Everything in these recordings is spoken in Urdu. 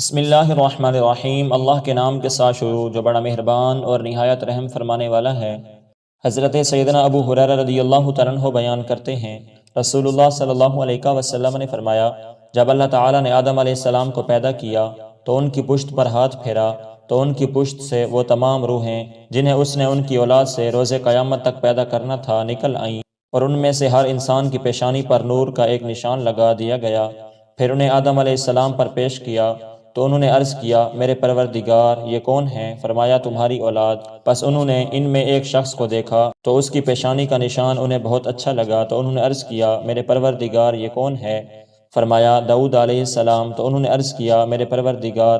بسم اللہ الرحمن الرحیم۔ اللہ کے نام کے ساتھ شروع جو بڑا مہربان اور نہایت رحم فرمانے والا ہے۔ حضرت سیدنا ابو ہریرہ رضی اللہ تعالیٰ عنہ بیان کرتے ہیں، رسول اللہ صلی اللہ علیہ وسلم نے فرمایا، جب اللہ تعالیٰ نے آدم علیہ السلام کو پیدا کیا تو ان کی پشت پر ہاتھ پھیرا تو ان کی پشت سے وہ تمام روحیں جنہیں اس نے ان کی اولاد سے روز قیامت تک پیدا کرنا تھا نکل آئیں، اور ان میں سے ہر انسان کی پیشانی پر نور کا ایک نشان لگا دیا گیا۔ پھر انہیں آدم علیہ السلام پر پیش کیا تو انہوں نے عرض کیا، میرے پروردگار یہ کون ہیں؟ فرمایا، تمہاری اولاد۔ پس انہوں نے ان میں ایک شخص کو دیکھا تو اس کی پیشانی کا نشان انہیں بہت اچھا لگا تو انہوں نے عرض کیا، میرے پروردگار یہ کون ہے؟ فرمایا، داؤد علیہ السلام۔ تو انہوں نے عرض کیا، میرے پروردگار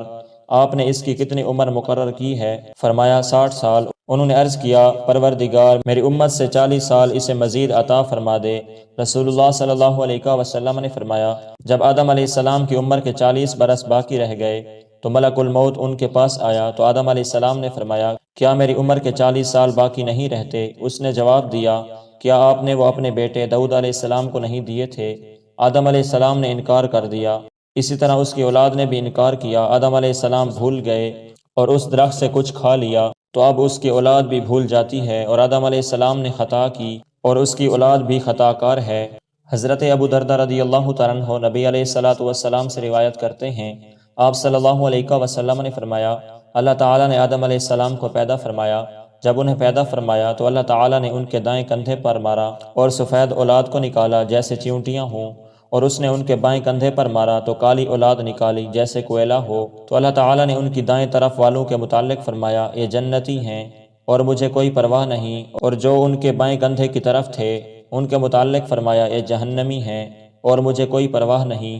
آپ نے اس کی کتنی عمر مقرر کی ہے؟ فرمایا، 60 سال۔ انہوں نے عرض کیا، پروردگار میری امت سے 40 سال اسے مزید عطا فرما دے۔ رسول اللہ صلی اللہ علیہ وسلم نے فرمایا، جب آدم علیہ السلام کی عمر کے 40 برس باقی رہ گئے تو ملک الموت ان کے پاس آیا تو آدم علیہ السلام نے فرمایا، کیا میری عمر کے 40 سال باقی نہیں رہتے؟ اس نے جواب دیا، کیا آپ نے وہ اپنے بیٹے داؤد علیہ السلام کو نہیں دیے تھے؟ آدم علیہ السلام نے انکار کر دیا۔ اسی طرح اس کی اولاد نے بھی انکار کیا۔ آدم علیہ السلام بھول گئے اور اس درخت سے کچھ کھا لیا تو اب اس کی اولاد بھی بھول جاتی ہے، اور آدم علیہ السلام نے خطا کی اور اس کی اولاد بھی خطا کار ہے۔ حضرت ابو دردہ رضی اللہ تعالیٰ عنہ نبی علیہ السلام سے روایت کرتے ہیں، آپ صلی اللہ علیہ وسلم نے فرمایا، اللہ تعالیٰ نے آدم علیہ السلام کو پیدا فرمایا۔ جب انہیں پیدا فرمایا تو اللہ تعالیٰ نے ان کے دائیں کندھے پر مارا اور سفید اولاد کو نکالا جیسے چیونٹیاں ہوں، اور اس نے ان کے بائیں کندھے پر مارا تو کالی اولاد نکالی جیسے کوئلہ ہو۔ تو اللہ تعالیٰ نے ان کی دائیں طرف والوں کے متعلق فرمایا، یہ جنتی ہیں اور مجھے کوئی پرواہ نہیں، اور جو ان کے بائیں کندھے کی طرف تھے ان کے متعلق فرمایا، یہ جہنمی ہیں اور مجھے کوئی پرواہ نہیں۔